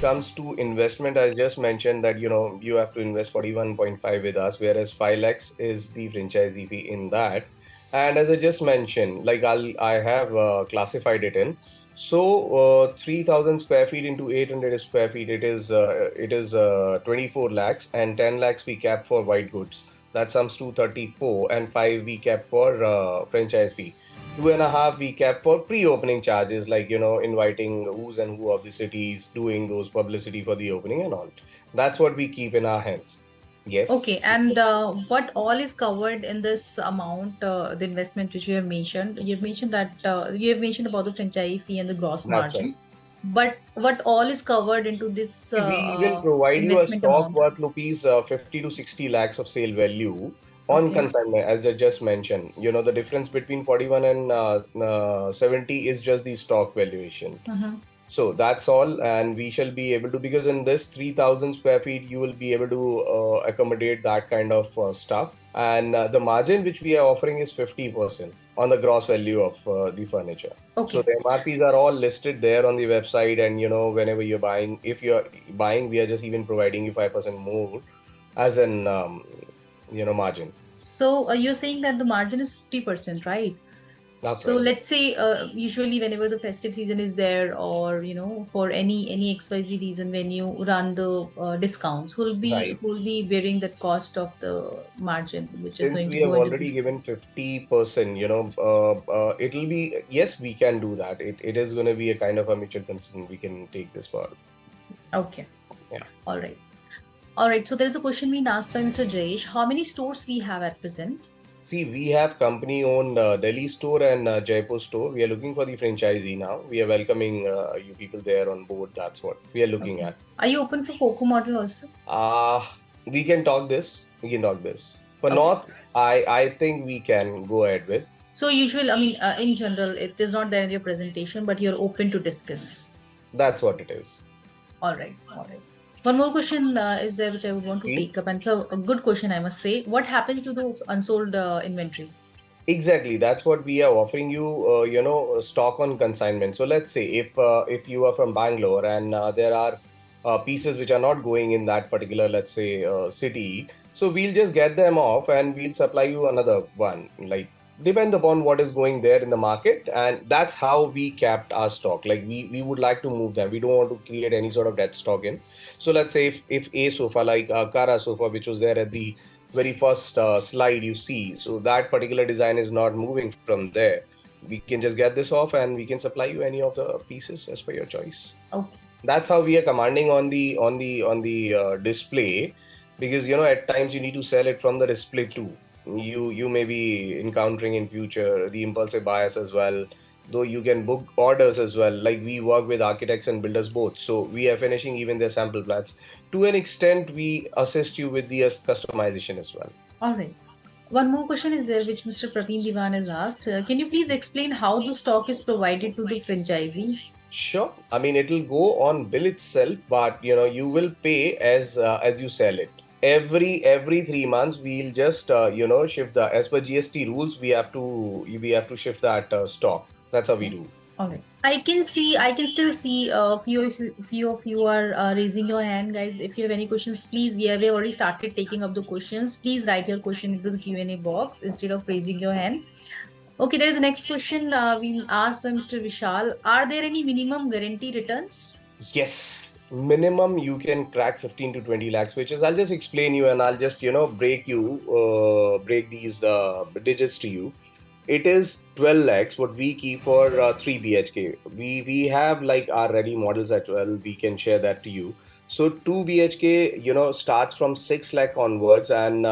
comes to investment, I just mentioned that, you have to invest 41.5 with us, whereas 5 lakhs is the franchisee fee in that. And as I just mentioned, like I have classified it in. So 3,000 square feet into 800 square feet, it is 24 lakhs, and 10 lakhs we cap for white goods. That sums to 34, and 5 we cap for franchise fee. 2.5 we kept for pre-opening charges, like inviting who's and who of the cities, doing those publicity for the opening and all. That's what we keep in our hands. Okay, Yes, and what all is covered in this amount, the investment which you have mentioned? You've mentioned that you have mentioned about the franchise fee and the gross that's right. margin, but what all is covered into this See, we will provide you a investment stock amount? worth rupees 50 to 60 lakhs of sale value on Okay. consignment, as I just mentioned. The difference between 41 and 70 is just the stock valuation. Mm-hmm. So that's all, and we shall be able to, because in this 3,000 square feet, you will be able to accommodate that kind of stuff. And the margin which we are offering is 50% on the gross value of the furniture. So Okay. the MRPs are all listed there on the website, and whenever you're buying, if you're buying, we are just even providing you 5% more as an margin. So you're saying that the margin is 50%, right? That's So right. let's say usually whenever the festive season is there, or for any XYZ reason, when you run the discounts, Right. who'll be bearing that cost of the margin, which is Since going to we have go into already this given case? 50%, it'll be, yes, we can do that. It is going to be a kind of a mutual consent. We can take this for, Okay. yeah. All right. All right. So there is a question being asked by Mr. Jayesh. How many stores we have at present? See, we have company owned Delhi store and Jaipur store. We are looking for the franchisee now. We are welcoming you people there on board. That's what we are looking Okay. at. Are you open for FOCO model also? Uh, we can talk this. We can talk this. For Okay. North, I think we can go ahead with. So in general, it is not there in your presentation, but you're open to discuss. That's what it is. All right. All right. One more question is there which I would want to take Please. up, and so a good question, I must say. What happens to the unsold inventory? Exactly, that's what we are offering you. Stock on consignment. So let's say if you are from Bangalore and there are pieces which are not going in that particular, let's say, city. So we'll just get them off and we'll supply you another one. Like, depend upon what is going there in the market, and that's how we capped our stock. Like, we would like to move them. We don't want to create any sort of dead stock in. So let's say if a sofa like Kara sofa, which was there at the very first slide you see, so that particular design is not moving from there. We can just get this off and we can supply you any of the pieces as per your choice. Okay. That's how we are commanding on the display, because at times you need to sell it from the display too. You may be encountering in future the impulsive bias as well, though you can book orders as well. Like, we work with architects and builders both, so we are finishing even their sample plans. To an extent, we assist you with the customization as well. All right. One more question is there, which Mr. Praveen Diwan has asked. Can you please explain how the stock is provided to the franchisee? Sure. I mean, it'll go on bill itself, but you will pay as you sell it. Every 3 months, we'll just shift the, as per GST rules. We have to shift that stock. That's how we do. All right. I can still see a few of you are raising your hand, guys. If you have any questions, please, we have already started taking up the questions. Please write your question into the Q&A box instead of raising your hand. Okay, there is a next question being asked by Mr. Vishal. Are there any minimum guarantee returns? Yes. Minimum you can crack 15 to 20 lakhs, which is, I'll just explain you, and I'll just break these digits to you. It is 12 lakhs what we keep for 3 BHK. We have like our ready models as well. We can share that to you. So 2 BHK, starts from 6 lakh onwards, and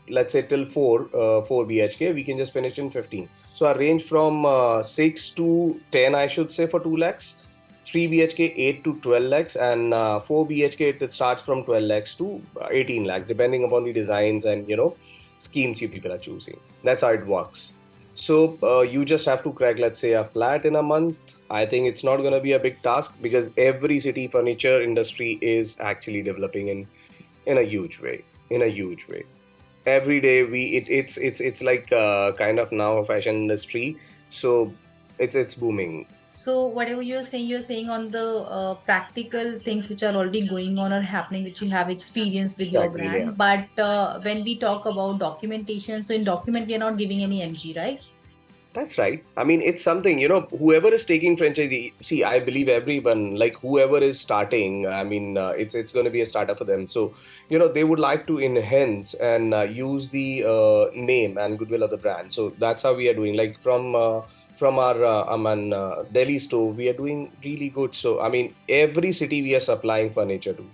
let's say till 4 BHK, we can just finish in 15. So our range from 6 to 10, I should say, for 2 lakhs. 3 BHK 8 to 12 lakhs, and 4 BHK it starts from 12 lakhs to 18 lakhs, depending upon the designs and schemes you people are choosing. That's how it works. So you just have to crack, let's say, a flat in a month. I think it's not going to be a big task, because every city furniture industry is actually developing in a huge way. In a huge way. Every day it's like kind of now a fashion industry. So it's booming. So whatever you're saying on the practical things which are already going on or happening, which you have experienced with your Exactly, yeah. brand. But when we talk about documentation, so in document we are not giving any MG, right? That's right. I mean, it's something, whoever is taking franchisee, see, I believe everyone, like whoever is starting, I mean, it's going to be a startup for them. So, they would like to enhance and use the name and goodwill of the brand. So that's how we are doing. Like from our Delhi store, we are doing really good. So, I mean, every city we are supplying furniture to.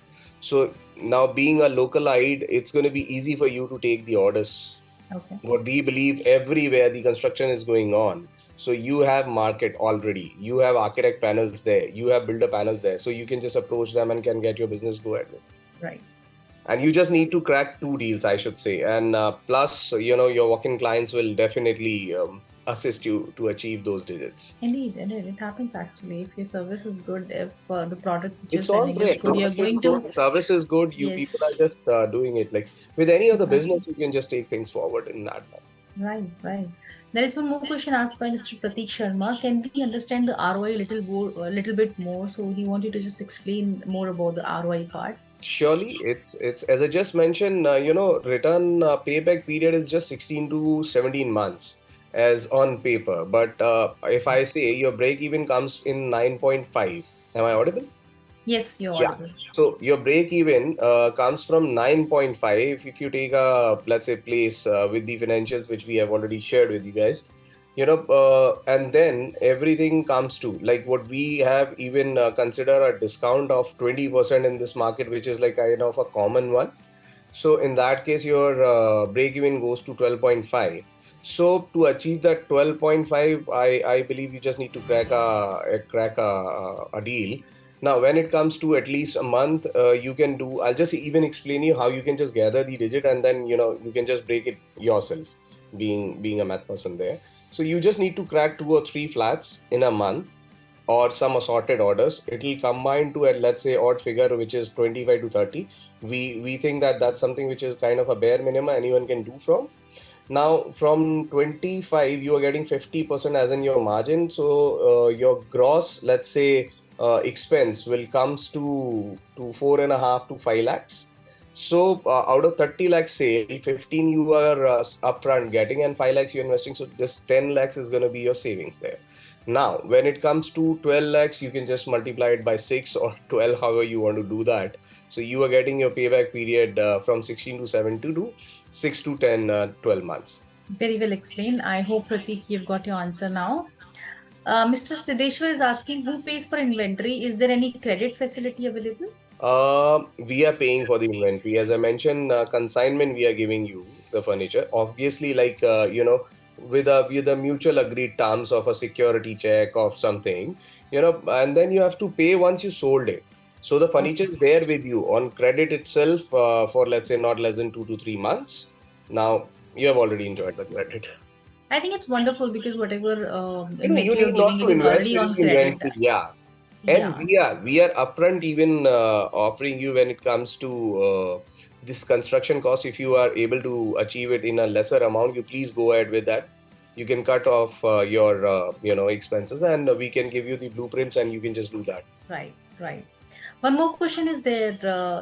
So now being a localite, it's going to be easy for you to take the orders. Okay. What we believe, everywhere the construction is going on, so you have market already, you have architect panels there, you have builder panels there, so you can just approach them and can get your business go ahead with. Right. And you just need to crack two deals, I should say, and plus your walk-in clients will definitely assist you to achieve those digits. Indeed, it happens actually. If your service is good, if the product which you're It's all selling is great. good, you're Product is going to. good, service is good, you people are Yes, just doing it. Like with any other exactly. business, you can just take things forward in that manner. Right, right. There is one more question asked by Mr. Pratik Sharma. Can we understand the ROI a little bit more? So he wanted to just explain more about the ROI part. Surely, it's as I just mentioned, return payback period is just 16 to 17 months as on paper. But if I say your break even comes in 9.5, am I audible? Yes, you're Yeah. audible. So your break even comes from 9.5 if you take a, let's say, place with the financials which we have already shared with you guys. And then everything comes to like what we have even consider a discount of 20% in this market, which is like kind of a common one. So in that case, your break even goes to 12.5. So to achieve that 12.5, I believe you just need to crack a deal. Now, when it comes to at least a month, you can do. I'll just even explain you how you can just gather the digit, and then you can just break it yourself, being a math person there. So you just need to crack 2 or 3 flats in a month or some assorted orders. It will combine to a, let's say, odd figure which is 25 to 30. We think that that's something which is kind of a bare minimum anyone can do from. Now, from 25, you are getting 50% as in your margin. So your gross, let's say, expense will comes to 4.5 to 5 lakhs. So out of 30 lakhs sale, 15 you are upfront getting, and 5 lakhs you're investing. So this 10 lakhs is going to be your savings there. Now, when it comes to 12 lakhs, you can just multiply it by 6 or 12, however you want to do that. So you are getting your payback period from 16 to 17 to 6 to 10, 12 months. Very well explained. I hope, Pratik, you've got your answer now. Mr. Siddeshwar is asking who pays for inventory? Is there any credit facility available? We are paying for the inventory. As I mentioned, consignment, we are giving you the furniture. Obviously, like, with a mutual agreed terms of a security check of something, and then you have to pay once you sold it. So the furniture Okay. is there with you on credit itself for, let's say, not less than 2 to 3 months. Now, you have already enjoyed the credit. I think it's wonderful because whatever You inventory you're need not giving, to it is invest already in on the credit. inventory. Yeah. And Yeah, we are upfront even offering you when it comes to this construction cost. If you are able to achieve it in a lesser amount, you please go ahead with that. You can cut off your expenses, and we can give you the blueprints, and you can just do that. right, right. One more question is there.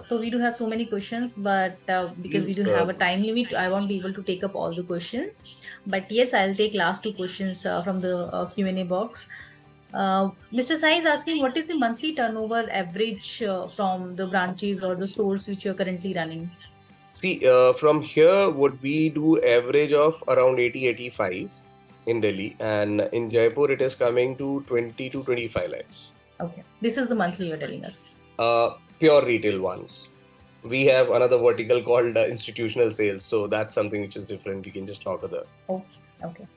So we do have so many questions, but because we Please, do have a time limit, I won't be able to take up all the questions. But yes, I'll take last two questions from the Q&A box. Mr. Sai is asking, what is the monthly turnover average from the branches or the stores which you're currently running? see, from here, what we do average of around 80-85 in Delhi, and in Jaipur, it is coming to 20 to 25 lakhs. Okay, this is the monthly you're telling us. Pure retail ones. We have another vertical called institutional sales, so that's something which is different. We can just talk other. Okay, okay.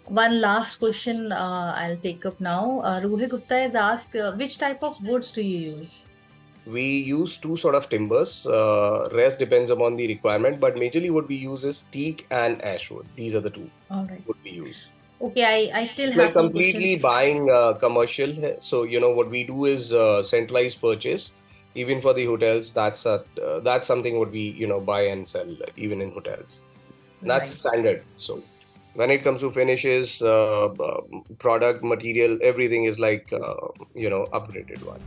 One last question I'll take up now. Ruhi Gupta has asked, which type of woods do you use? We use two sort of timbers. Rest depends upon the requirement, but majorly what we use is teak and ash wood. These are the two All right. what we use. Okay, I still It's have like some completely questions. buying commercial. So what we do is centralized purchase. Even for the hotels, that's something what we buy and sell even in hotels. That's Right. standard. So. When it comes to finishes, product, material, everything is like, upgraded one.